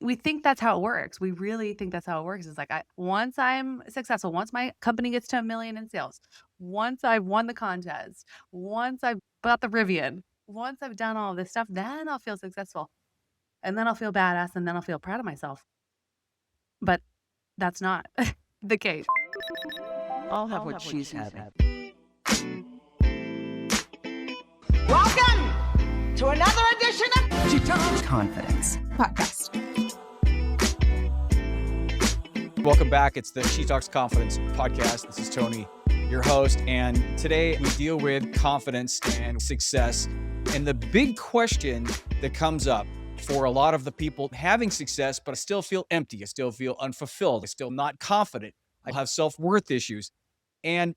we think that's how it works. We really think that's how it works. It's like once I'm successful, once my company gets to 1 million in sales, once I've won the contest, once I've bought the Rivian, once I've done all this stuff, then I'll feel successful. And then I'll feel badass and then I'll feel proud of myself. But that's not the case. I'll have what she's having. Welcome to another edition of She Talks Confidence Podcast. Welcome back. It's the She Talks Confidence podcast. This is Tony, your host, and today we deal with confidence and success. And the big question that comes up for a lot of the people having success, but I still feel empty, I still feel unfulfilled, I still not confident, I have self-worth issues. And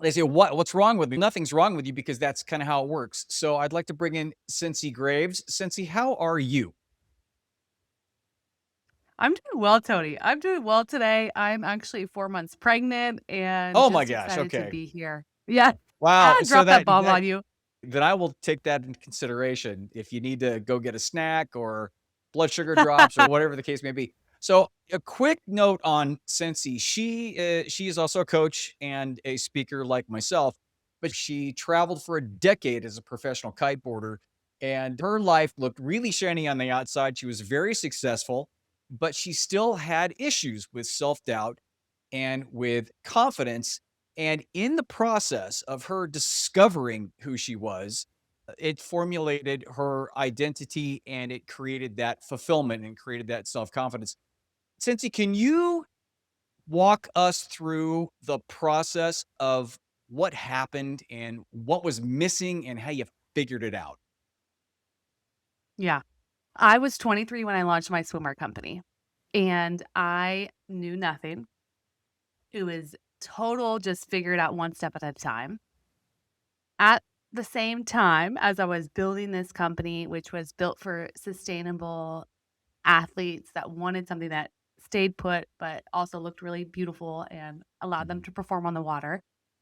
they say, what's wrong with me? Nothing's wrong with you, because that's kind of how it works. So I'd like to bring in Sensi Graves. Sensi, how are you? I'm doing well, Tony. I'm doing well today. I'm actually 4 months pregnant and Oh my just gosh, excited to okay. be here. Yeah. Wow. Drop that bomb on you. Then I will take that into consideration if you need to go get a snack or blood sugar drops or whatever the case may be. So a quick note on Sensi. She is also a coach and a speaker like myself, but she traveled for a decade as a professional kiteboarder, and her life looked really shiny on the outside. She was very successful, but she still had issues with self-doubt and with confidence. And in the process of her discovering who she was, it formulated her identity and it created that fulfillment and created that self-confidence. Cincy, can you walk us through the process of what happened and what was missing and how you figured it out? Yeah. I was 23 when I launched my swimwear company and I knew nothing. It was total just figure it out one step at a time. At the same time as I was building this company, which was built for sustainable athletes that wanted something that stayed put, but also looked really beautiful and allowed them to perform on the water,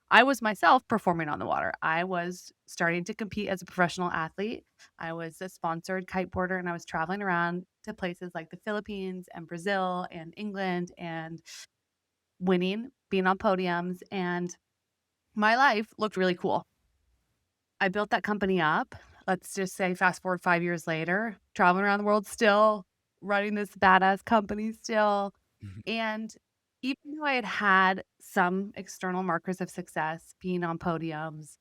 I was myself performing on the water. I was starting to compete as a professional athlete. I was a sponsored kiteboarder and I was traveling around to places like the Philippines and Brazil and England and winning, being on podiums, and my life looked really cool. I built that company up. Let's just say fast forward 5 years later, traveling around the world still, running this badass company still. Mhm. And even though I had had some external markers of success, being on podiums,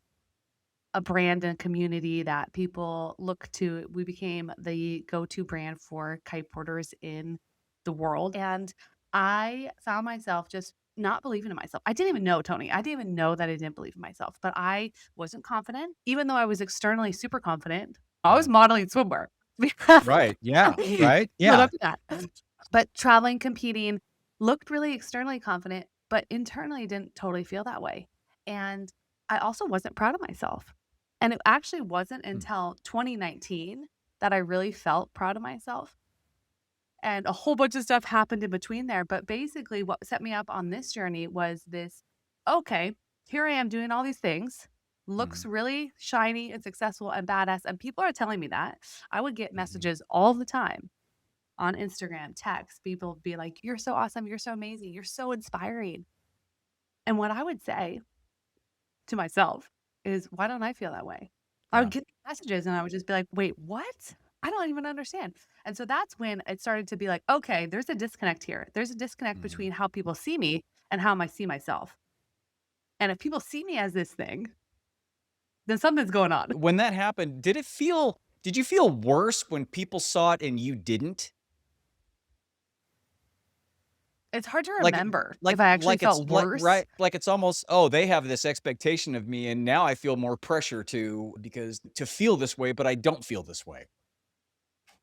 a brand and community that people look to, we became the go-to brand for kiteboarders in the world. And I found myself just not believing in myself. I didn't even know, Tony. I didn't even know that I didn't believe in myself, but I wasn't confident. Even though I was externally super confident, I was modeling swimwear. Right. Yeah. Right. Live Yeah. up to that. But traveling, competing, looked really externally confident, but internally didn't totally feel that way. And I also wasn't proud of myself. And it actually wasn't until 2019 that I really felt proud of myself. And a whole bunch of stuff happened in between there. But basically, what set me up on this journey was this, okay, here I am doing all these things, looks really shiny and successful and badass. And people are telling me that. I would get messages all the time on Instagram, text, people would be like, you're so awesome, you're so amazing, you're so inspiring. And what I would say to myself is, why don't I feel that way? I would Yeah. get messages and I would just be like, wait, what? I don't even understand. And so that's when it started to be like, okay, there's a disconnect here. There's a disconnect between how people see me and how I see myself. And if people see me as this thing, then something's going on. When that happened, did you feel worse when people saw it and you didn't? It's hard to Like remember like if I actually like it's felt like worse. right, like it's almost, "Oh, they have this expectation of me, and now I feel more pressure to feel this way, but I don't feel this way."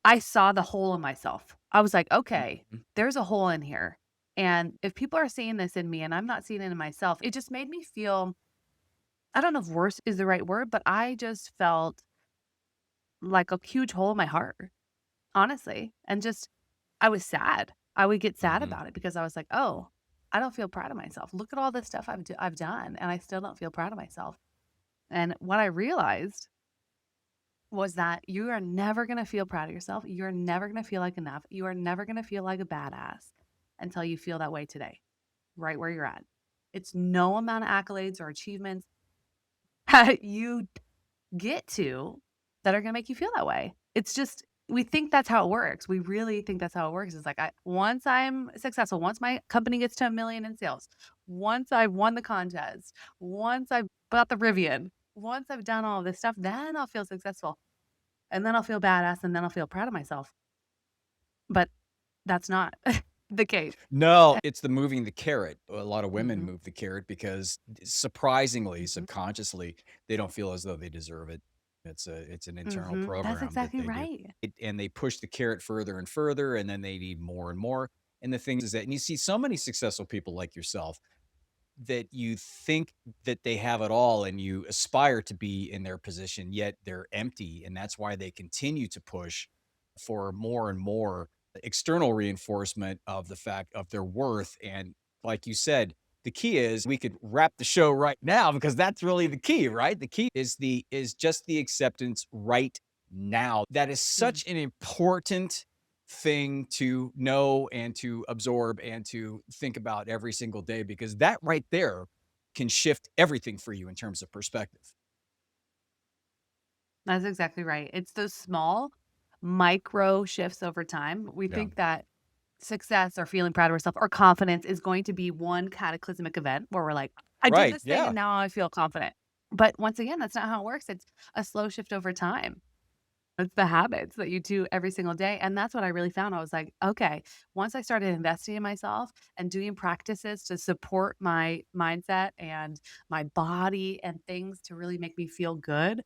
I saw the hole in myself. I was like, okay, Mhm. there's a hole in here. And if people are seeing this in me and I'm not seeing it in myself, it just made me feel, I don't know if worse is the right word, but I just felt like a huge hole in my heart, honestly. And just, I was sad. I would get sad Mhm. about it because I was like, oh, I don't feel proud of myself. Look at all this stuff I've done and I still don't feel proud of myself. And what I realized was that you are never going to feel proud of yourself. You're never going to feel like enough. You are never going to feel like a badass until you feel that way today, right where you're at. It's no amount of accolades or achievements that you get to that are going to make you feel that way. It's just, we think that's how it works. We really think that's how it works. It's like, once I'm successful, once my company gets to 1 million in sales, once I've won the contest, once I've bought the Rivian, once I've done all this stuff, then I'll feel successful. And then I'll feel badass and then I'll feel proud of myself. But that's not the case. No, it's the moving the carrot. A lot of women Mhm. move the carrot because surprisingly, Mhm. subconsciously, they don't feel as though they deserve it. It's an internal That's program that exactly they do. right. And they push the carrot further and further, and then they need more and more. And the thing is that, and you see so many successful people like yourself that you think that they have it all and you aspire to be in their position, yet they're empty. And that's why they continue to push for more and more external reinforcement of the fact of their worth. And like you said, the key is we could wrap the show right now because that's really the key, right? The key is just the acceptance right now. That is Mm. such an important thing to know and to absorb and to think about every single day because that right there can shift everything for you in terms of perspective. That's exactly right. It's those small micro shifts over time. We Yeah. think that success or feeling proud of ourselves or confidence is going to be one cataclysmic event where we're like, I did Right. this thing Yeah. and now I feel confident. But once again, that's not how it works. It's a slow shift over time. It's the habits that you do every single day. And that's what I really found. I was like, okay, once I started investing in myself and doing practices to support my mindset and my body and things to really make me feel good,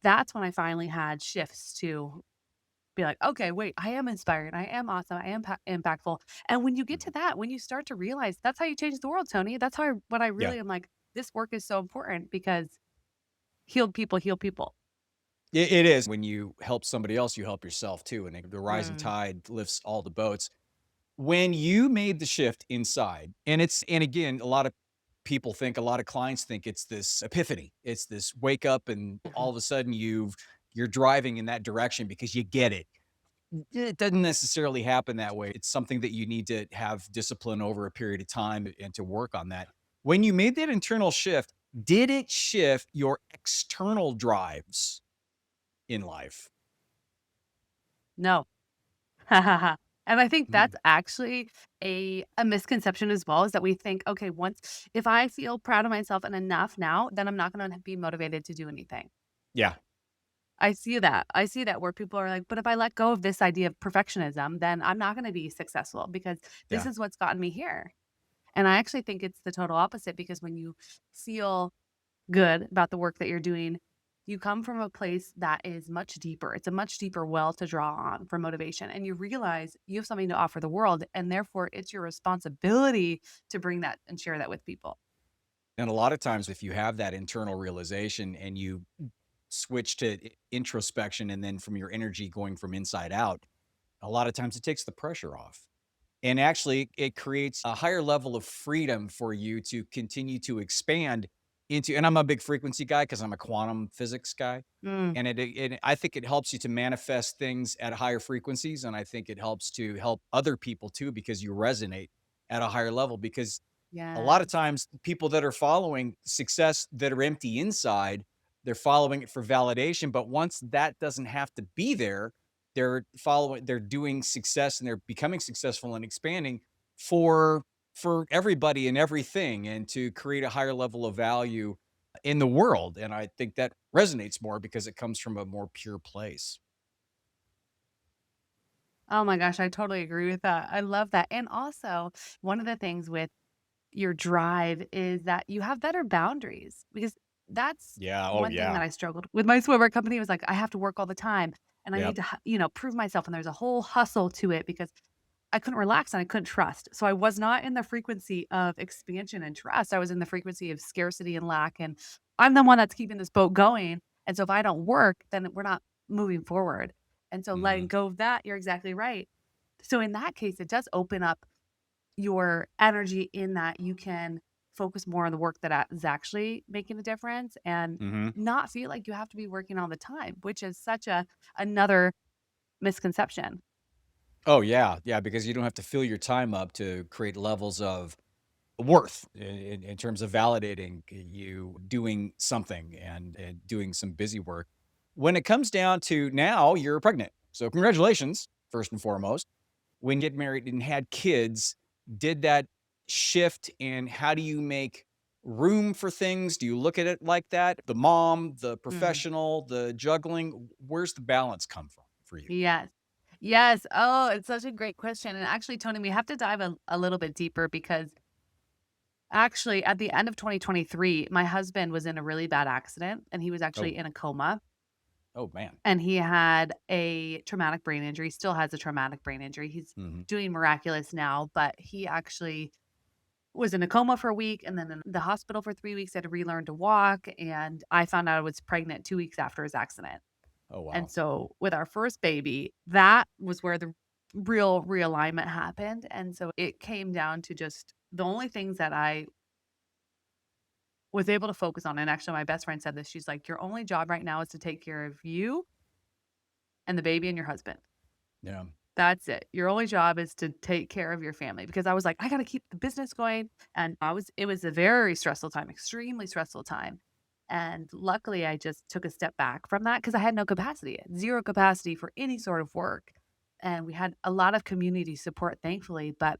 that's when I finally had shifts to be like, okay, wait, I am inspired. I am awesome. I am impactful. And when you get to Mhm. that, when you start to realize that's how you change the world, Tony, that's how what I Yeah. really am like, this work is so important because healed people heal people. It is. When you help somebody else, you help yourself too. And the rising Mm. tide lifts all the boats. When you made the shift inside, and again, a lot of people think, a lot of clients think it's this epiphany. It's this wake up and all Mhm. of a sudden you're driving in that direction because you get it. It doesn't necessarily happen that way. It's something that you need to have discipline over a period of time and to work on that. When you made that internal shift, did it shift your external drives in life? No. And I think Mm, that's actually a misconception as well, is that we think, okay, once if I feel proud of myself and enough now, then I'm not going to be motivated to do anything. yeah, I see that. I see that where people are like, but if I let go of this idea of perfectionism, then I'm not going to be successful because this yeah. is what's gotten me here. And I actually think it's the total opposite because when you feel good about the work that you're doing, you come from a place that is much deeper. It's a much deeper well to draw on for motivation. And you realize you have something to offer the world. And therefore, it's your responsibility to bring that and share that with people. And a lot of times, if you have that internal realization and you switch to introspection and then from your energy going from inside out, a lot of times it takes the pressure off. And actually, it creates a higher level of freedom for you to continue to expand into. And I'm a big frequency guy because I'm a quantum physics guy. Mm, And I think it helps you to manifest things at higher frequencies. And I think it helps to help other people too because you resonate at a higher level. Because a lot of yes. times people that are following success that are empty inside, they're following it for validation. But once that doesn't have to be there, they're doing success and they're becoming successful and expanding for everybody and everything and to create a higher level of value in the world. And I think that resonates more because it comes from a more pure place. Oh my gosh, I totally agree with that. I love that. And also, one of the things with your drive is that you have better boundaries because that's Yeah. Oh one thing that yeah. I struggled with my swimwear company was like, I have to work all the time and I Yeah. need to, prove myself. And there's a whole hustle to it because I couldn't relax and I couldn't trust. So I was not in the frequency of expansion and trust. I was in the frequency of scarcity and lack. And I'm the one that's keeping this boat going. And so if I don't work, then we're not moving forward. And so letting Mhm. go of that, you're exactly right. So in that case, it does open up your energy in that you can focus more on the work that is actually making a difference and Hmm. not feel like you have to be working all the time, which is such another misconception. Oh yeah, yeah, because you don't have to fill your time up to create levels of worth in terms of validating you doing something and doing some busy work. When it comes down to now, you're pregnant. So congratulations, first and foremost. When you get married and had kids, did that shift in how do you make room for things? Do you look at it like that? The mom, the Mhm. professional, the juggling, where's the balance come from for you? Yes. Yes. Oh, it's such a great question. And actually, Tony, we have to dive a little bit deeper because actually, at the end of 2023, my husband was in a really bad accident and he was Oh, actually in a coma oh man. and he had a traumatic brain injury, still has a traumatic brain injury. He's Hmm. doing miraculous now, but he actually was in a coma for a week and then in the hospital for 3 weeks, had to relearn to walk. And I found out I was pregnant 2 weeks after his accident. Oh And wow. so with our first baby, that was where the real realignment happened. And so it came down to just the only things that I was able to focus on. And actually, my best friend said this. She's like, your only job right now is to take care of you and the baby and your husband. Yeah. That's it. Your only job is to take care of your family because I was like, I got to keep the business going. And it was a very stressful time, extremely stressful time. And luckily, I just took a step back from that because I had no capacity, zero capacity for any sort of work. And we had a lot of community support, thankfully, but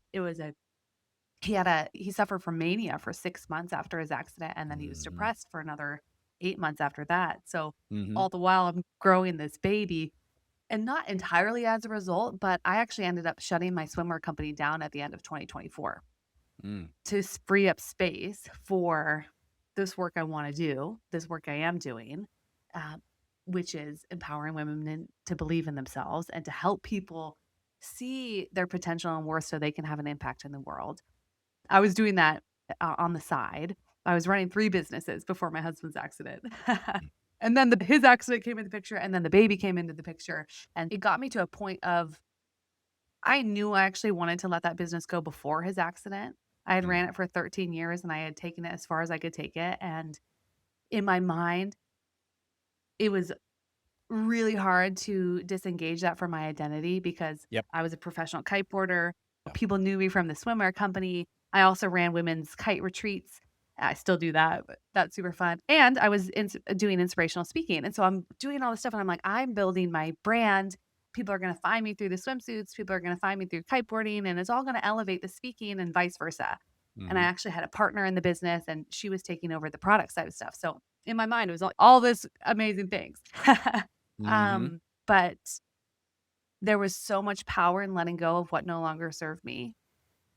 he suffered from mania for 6 months after his accident. And then he was Mhm. depressed for another 8 months after that. So Mhm. all the while I'm growing this baby and not entirely as a result, but I actually ended up shutting my swimwear company down at the end of 2024 Mm. to free up space for this work I want to do, this work I am doing, uh, which is empowering women to believe in themselves and to help people see their potential and worth so they can have an impact in the world. I was doing that on the side. I was running 3 businesses before my husband's accident. And then his accident came into the picture, and then the baby came into the picture, and it got me to a point of I knew I actually wanted to let that business go before his accident. I had Mm. ran it for 13 years, and I had taken it as far as I could take it, and in my mind, it was really hard to disengage that from my identity because Yep. I was a professional kiteboarder. Yeah. People knew me from the swimwear company. I also ran women's kite retreats. I still do that, but that's super fun. And I was doing inspirational speaking. And so I'm doing all this stuff and I'm like, I'm building my brand. People are going to find me through the swimsuits. People are going to find me through kiteboarding and it's all going to elevate the speaking and vice versa. And I Mhm. actually had a partner in the business and she was taking over the product side of stuff. So in my mind, it was all this amazing things. Mhm. But there was so much power in letting go of what no longer served me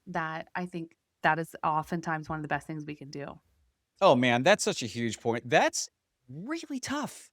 that I think that is oftentimes one of the best things we can do. Oh, man, that's such a huge point. That's really tough,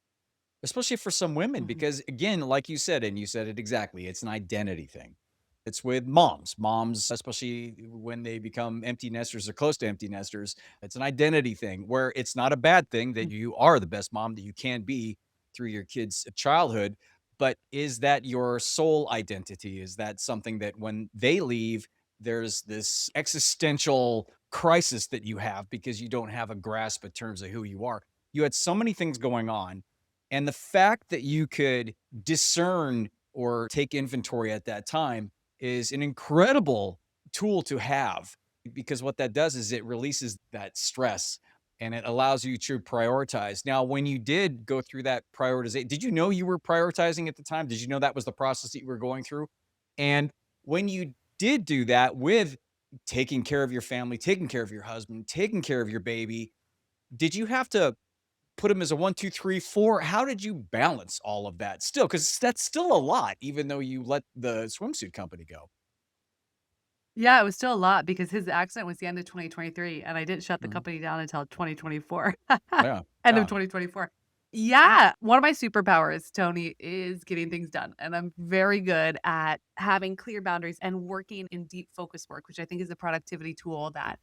especially for some women, Mhm. because again, like you said, and you said it exactly, it's an identity thing. It's with moms. Moms, especially when they become empty nesters or close to empty nesters, it's an identity thing where it's not a bad thing that Mm. you are the best mom that you can be through your kids' childhood. But is that your sole identity? Is that something that when they leave, there's this existential crisis that you have because you don't have a grasp in terms of who you are? You had so many things going on. And the fact that you could discern or take inventory at that time is an incredible tool to have because what that does is it releases that stress and it allows you to prioritize. Now, when you did go through that prioritization, did you know you were prioritizing at the time? Did you know that was the process that you were going through? And when you did do that with taking care of your family, taking care of your husband, taking care of your baby, did you have to put them as a 1, 2, 3, 4? How did you balance all of that still? Because that's still a lot, even though you let the swimsuit company go. Yeah, it was still a lot because his accident was the end of 2023 and I didn't shut the Mhm. company down until 2024. Yeah, End of yeah. 2024. Yeah, one of my superpowers, Tony, is getting things done. And I'm very good at having clear boundaries and working in deep focus work, which I think is a productivity tool that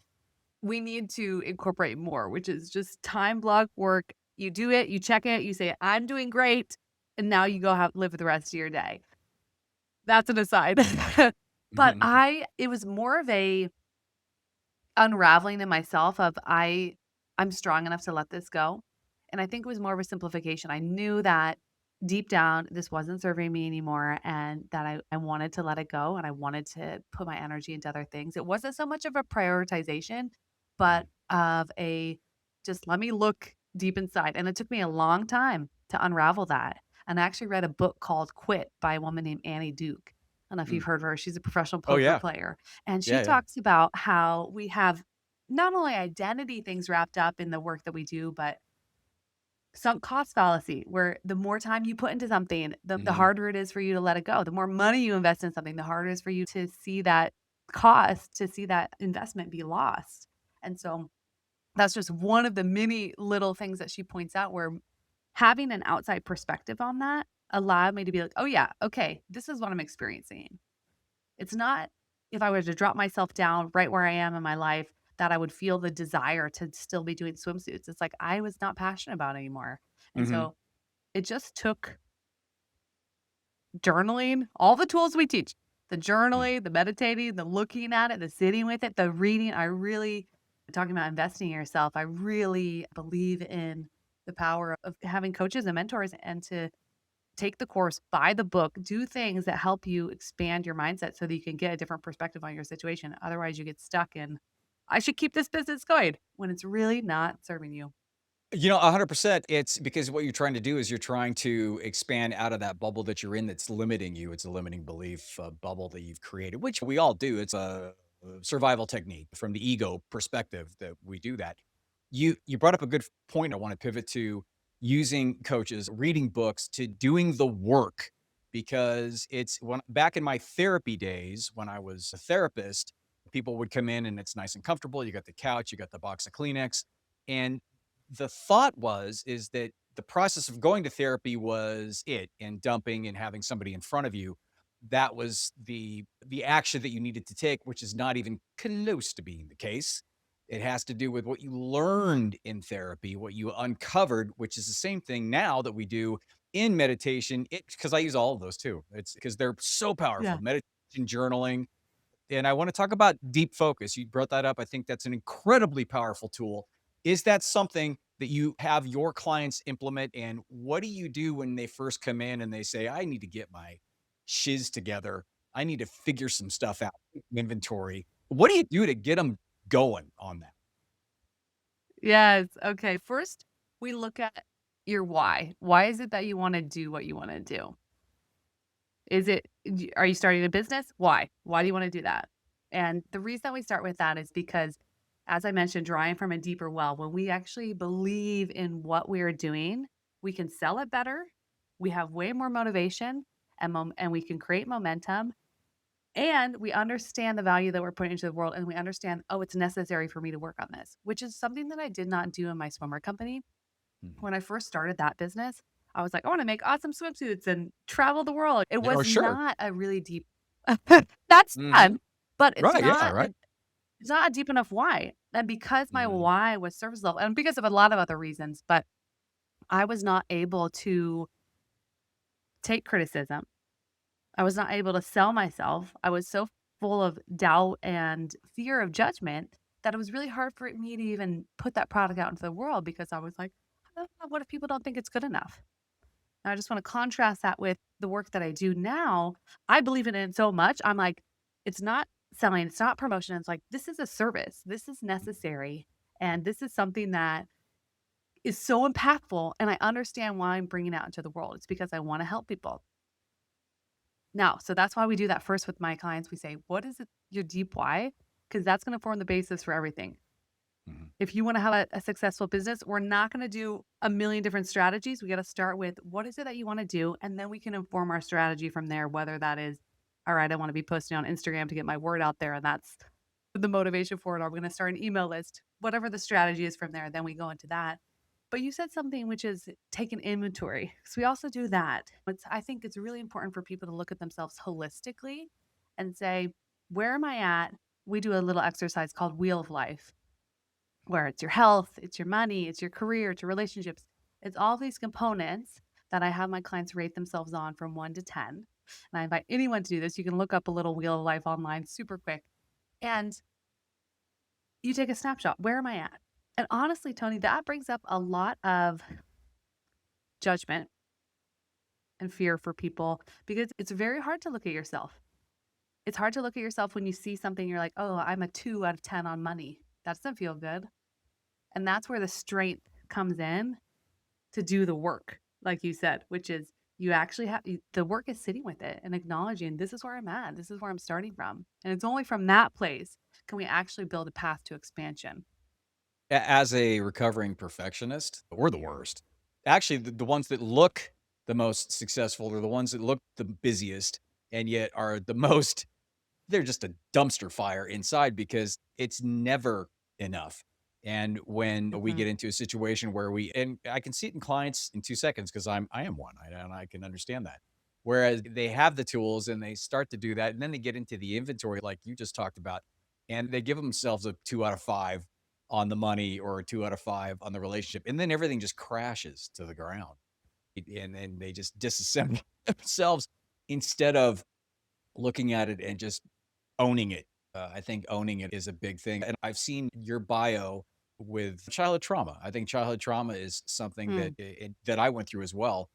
we need to incorporate more, which is just time block work. You do it, you check it, you say, I'm doing great. And now you go live the rest of your day. That's an aside. But Mhm. it was more of a unraveling in myself of I'm strong enough to let this go. And I think it was more of a simplification. I knew that deep down this wasn't serving me anymore and that I wanted to let it go and I wanted to put my energy into other things. It wasn't so much of a prioritization, but of a just let me look deep inside. And it took me a long time to unravel that. And I actually read a book called Quit by a woman named Annie Duke. I don't know if you've Mm. heard of her. She's a professional Oh poker yeah. player. And she Yeah. Yeah. talks about how we have not only identity things wrapped up in the work that we do, but sunk cost fallacy, where the more time you put into something, the Hmm. harder it is for you to let it go. The more money you invest in something, the harder it is for you to see that cost, to see that investment be lost. And so that's just one of the many little things that she points out where having an outside perspective on that allowed me to be like, oh, yeah, okay, this is what I'm experiencing. It's not if I were to drop myself down right where I am in my life that I would feel the desire to still be doing swimsuits. It's like I was not passionate about it anymore. And Hmm. so it just took journaling, all the tools we teach, the journaling, the meditating, the looking at it, the sitting with it, the reading. I really, talking about investing in yourself, I really believe in the power of having coaches and mentors and to take the course, buy the book, do things that help you expand your mindset so that you can get a different perspective on your situation. Otherwise, you get stuck in, I should keep this business going when it's really not serving you. 100%. It's because what you're trying to do is you're trying to expand out of that bubble that you're in that's limiting you. It's a limiting belief bubble that you've created, which we all do. It's a survival technique from the ego perspective that we do that. You brought up a good point. I want to pivot to using coaches, reading books, to doing the work because it's when back in my therapy days when I was a therapist, people would come in and it's nice and comfortable. You got the couch, you got the box of Kleenex, and the thought is that the process of going to therapy was it, and dumping and having somebody in front of you. That was the action that you needed to take, which is not even close to being the case. It has to do with what you learned in therapy, what you uncovered, which is the same thing now that we do in meditation. It because I use all of those too. It's because they're so powerful. Yeah. Meditation, journaling, and I want to talk about deep focus. You brought that up. I think that's an incredibly powerful tool. Is that something that you have your clients implement? And what do you do when they first come in and they say, I need to get my shiz together? I need to figure some stuff out, inventory. What do you do to get them going on that? Yes. Okay. First, we look at your why. Why is it that you want to do what you want to do? Is it, are you starting a business? Why? Why do you want to do that? And the reason we start with that is because, as I mentioned, drawing from a deeper well, when we actually believe in what we're doing, we can sell it better. We have way more motivation and we can create momentum. And we understand the value that we're putting into the world. And we understand, oh, it's necessary for me to work on this, which is something that I did not do in my swimmer company. Mhm. When I first started that business, I was like, I want to make awesome swimsuits and travel the world. It Yeah, oh, was sure. not a really deep that's Hmm. fun, but Right. Yeah. Right. it's not a deep enough why. And because my Hmm. why was surface level and because of a lot of other reasons, but I was not able to take criticism. I was not able to sell myself. I was so full of doubt and fear of judgment that it was really hard for me to even put that product out into the world because I was like, what if people don't think it's good enough? And I just want to contrast that with the work that I do now. I believe in it so much. I'm like, it's not selling, it's not promotion. It's like, this is a service, this is necessary. And this is something that is so impactful. And I understand why I'm bringing it out into the world. It's because I want to help people. Now, so that's why we do that first with my clients. We say, what is it, your deep why? Because that's going to form the basis for everything. Hmm. If you want to have a successful business, we're not going to do a million different strategies. We got to start with what is it that you want to do? And then we can inform our strategy from there, whether that is, all right, I want to be posting on Instagram to get my word out there. And that's the motivation for it. Or we're going to start an email list, whatever the strategy is from there. Then we go into that. But you said something which is take an inventory. So we also do that. I think it's really important for people to look at themselves holistically and say, where am I at? We do a little exercise called Wheel of Life where it's your health, it's your money, it's your career, it's your relationships. It's all these components that I have my clients rate themselves on from 1 to 10. And I invite anyone to do this. You can look up a little wheel of life online super quick. And you take a snapshot. Where am I at? And honestly, Tony, that brings up a lot of judgment and fear for people because it's very hard to look at yourself. It's hard to look at yourself when you see something, you're like, oh, I'm a 2 out of 10 on money. That doesn't feel good. And that's where the strength comes in to do the work, like you said, which is you actually have the work is sitting with it and acknowledging this is where I'm at. This is where I'm starting from. And it's only from that place can we actually build a path to expansion. As a recovering perfectionist, we're the worst. Actually, the ones that look the most successful are the ones that look the busiest and yet are the most, they're just a dumpster fire inside because it's never enough. And when we Mhm. get into a situation where and I can see it in clients in 2 seconds because I am one and I can understand that. Whereas they have the tools and they start to do that, and then they get into the inventory like you just talked about, and they give themselves a 2 out of 5 on the money or a 2 out of 5 on the relationship, and then everything just crashes to the ground, and then they just disassemble themselves instead of looking at it and just owning it. I think owning it is a big thing. And I've seen your bio with childhood trauma. I think childhood trauma is something that Mm. that I went through as well,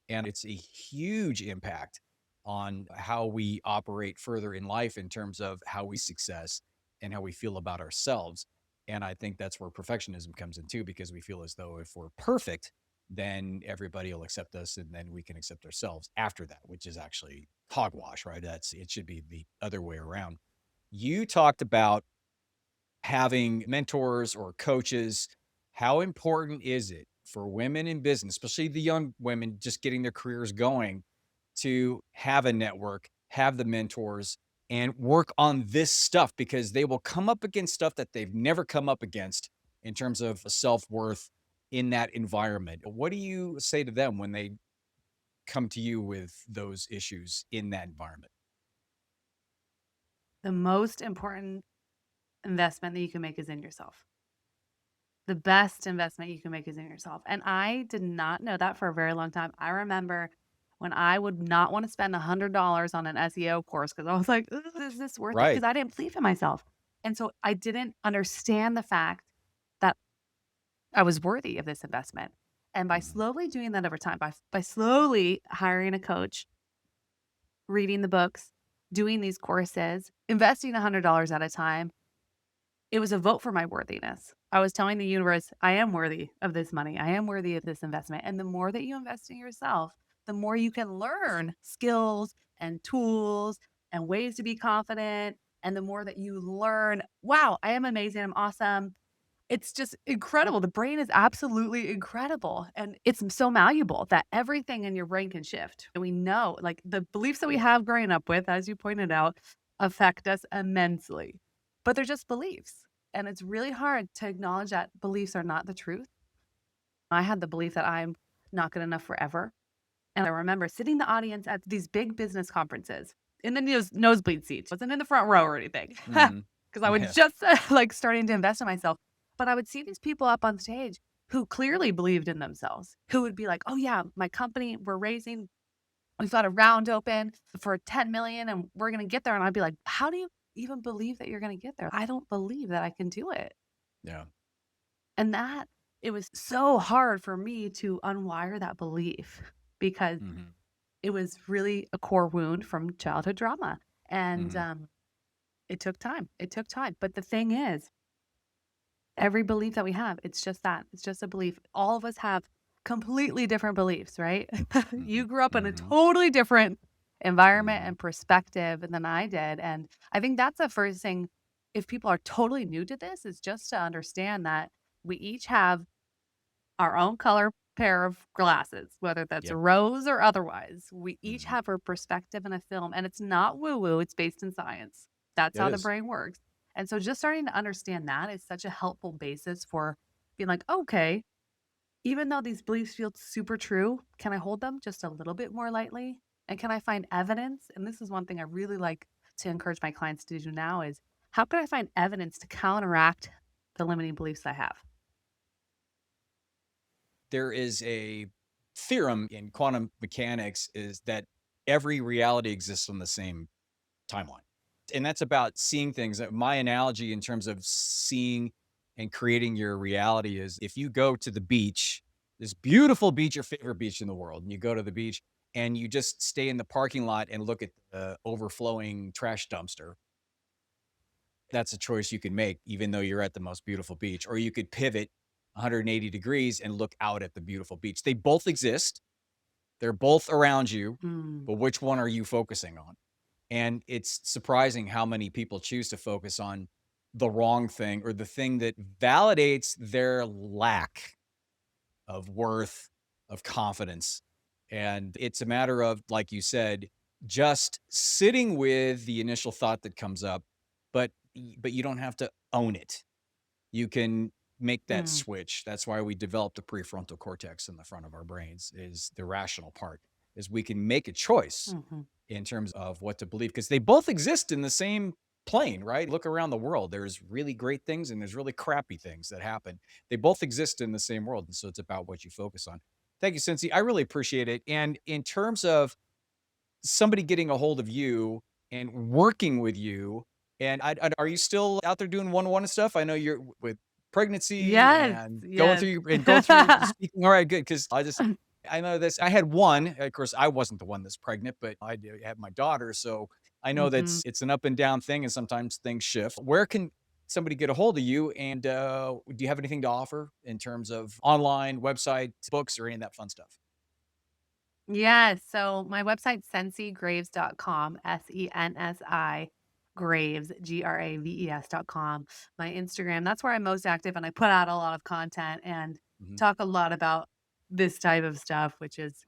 and it's a huge impact on how we operate further in life in terms of how we success and how we feel about ourselves. And I think that's where perfectionism comes in too, because we feel as though if we're perfect, then everybody will accept us and then we can accept ourselves after that, which is actually hogwash, right? It should be the other way around. You talked about having mentors or coaches. How important is it for women in business, especially the young women just getting their careers going, to have a network, have the mentors, and work on this stuff because they will come up against stuff that they've never come up against in terms of self worth in that environment? What do you say to them when they come to you with those issues in that environment? The most important investment that you can make is in yourself. The best investment you can make is in yourself. And I did not know that for a very long time. I remember when I would not want to spend $100 on an SEO course because I was like, "Ugh, is this worth it?" Right. Because I didn't believe in myself. And so I didn't understand the fact that I was worthy of this investment. And by Mhm. slowly doing that over time, by slowly hiring a coach, reading the books, doing these courses, investing $100 at a time, it was a vote for my worthiness. I was telling the universe, I am worthy of this money. I am worthy of this investment. And the more that you invest in yourself, the more you can learn skills and tools and ways to be confident. And the more that you learn, wow, I am amazing. I'm awesome. It's just incredible. The brain is absolutely incredible. And it's so malleable that everything in your brain can shift. And we know, like, the beliefs that we have growing up with, as you pointed out, affect us immensely. But they're just beliefs. And it's really hard to acknowledge that beliefs are not the truth. I had the belief that I'm not good enough forever. And I remember sitting in the audience at these big business conferences in the nosebleed seats. I wasn't in the front row or anything Mhm. because I was Yeah. just like starting to invest in myself. But I would see these people up on stage who clearly believed in themselves, who would be like, oh, yeah, my company, we've got a round open for 10 million and we're going to get there. And I'd be like, how do you even believe that you're going to get there? I don't believe that I can do it. Yeah. And that it was so hard for me to unwire that belief because Mhm. it was really a core wound from childhood trauma, and, Mhm. it took time, it took time, but the thing is, every belief that we have, it's just that, it's just a belief. All of us have completely different beliefs, right? You Mhm. grew up in a Mhm. totally different environment Mhm. and perspective than I did, and I think that's the first thing, if people are totally new to this, is just to understand that we each have our own color pair of glasses, whether that's Yep. rose or otherwise. We each Mhm. have a perspective and a film, and it's not woo woo, it's based in science. That's It how the is. brain works. And so just starting to understand that is such a helpful basis for being like, okay, even though these beliefs feel super true, can I hold them just a little bit more lightly? And can I find evidence? And this is one thing I really like to encourage my clients to do now is how can I find evidence to counteract the limiting beliefs I have? There is a theorem in quantum mechanics is that every reality exists on the same timeline. And that's about seeing things. My analogy in terms of seeing and creating your reality is if you go to the beach, this beautiful beach, your favorite beach in the world, and you go to the beach and you just stay in the parking lot and look at the overflowing trash dumpster. That's a choice you can make, even though you're at the most beautiful beach. Or you could pivot 180 degrees and look out at the beautiful beach. They both exist. They're both around you, Mm. but which one are you focusing on? And it's surprising how many people choose to focus on the wrong thing or the thing that validates their lack of worth, of confidence. And it's a matter of, like you said, just sitting with the initial thought that comes up, but you don't have to own it. You can make that Mm. switch. That's why we developed the prefrontal cortex in the front of our brains, is the rational part, is we can make a choice Mhm. in terms of what to believe, because they both exist in the same plane, right? Look around the world. There's really great things and there's really crappy things that happen. They both exist in the same world. And so it's about what you focus on. Thank you, Sensi. I really appreciate it. And in terms of somebody getting a hold of you and working with you, and are you still out there doing one-on-one and stuff? I know you're with pregnancy Yes, and yes. going through speaking. All right, good. Because I know this. I had one. Of course, I wasn't the one that's pregnant, but I do have my daughter, so I know Mhm. that's it's an up and down thing, and sometimes things shift. Where can somebody get a hold of you? And do you have anything to offer in terms of online, website, books, or any of that fun stuff? Yes, so my website's sensigraves.com, SENSI Graves, GRAVES.com. My Instagram, that's where I'm most active, and I put out a lot of content and Mhm. talk a lot about this type of stuff, which is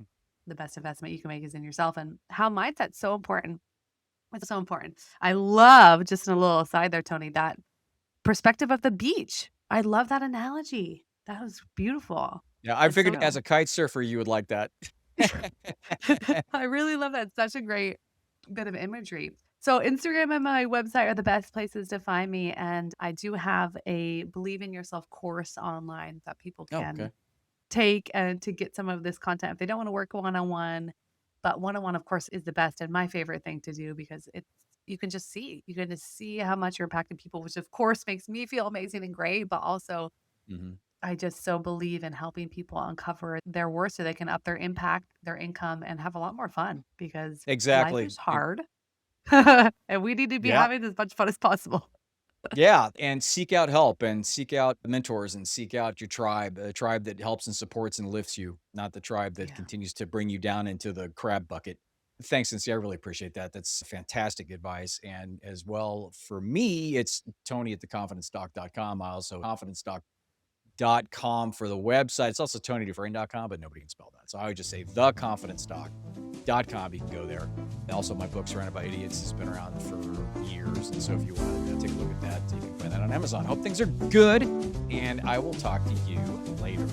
the best investment you can make is in yourself and how mindset's so important. It's so important. I love, just a little aside there, Tony, that perspective of the beach. I love that analogy. That was beautiful. Yeah, I It's so figured as real. a kite surfer, you would like that. I really love that. It's such a great bit of imagery. So Instagram and my website are the best places to find me. And I do have a Believe in Yourself course online that people Oh, can okay. take and to get some of this content if they don't want to work one-on-one. But one-on-one, of course, is the best and my favorite thing to do because it's you can just see how much you're impacting people, which of course makes me feel amazing and great, but also Mhm. I just so believe in helping people uncover their worth so they can up their impact, their income, and have a lot more fun because life Exactly. is hard. And we need to be Yeah. having as much fun as possible. Yeah, and seek out help and seek out mentors and seek out your tribe, a tribe that helps and supports and lifts you, not the tribe that Yeah. continues to bring you down into the crab bucket. Thanks, Cincy. I really appreciate that. That's fantastic advice. And as well, for me, it's Tony at theconfidencedoc.com. I also confidencedoc.com for the website. It's also TonyDufresne.com, but nobody can spell that. So I would just say theconfidencedoc.com. You can go there. Also, my book, Surrounded by Idiots, has been around for years. And so if you want to take a look at that, you can find that on Amazon. Hope things are good. And I will talk to you later.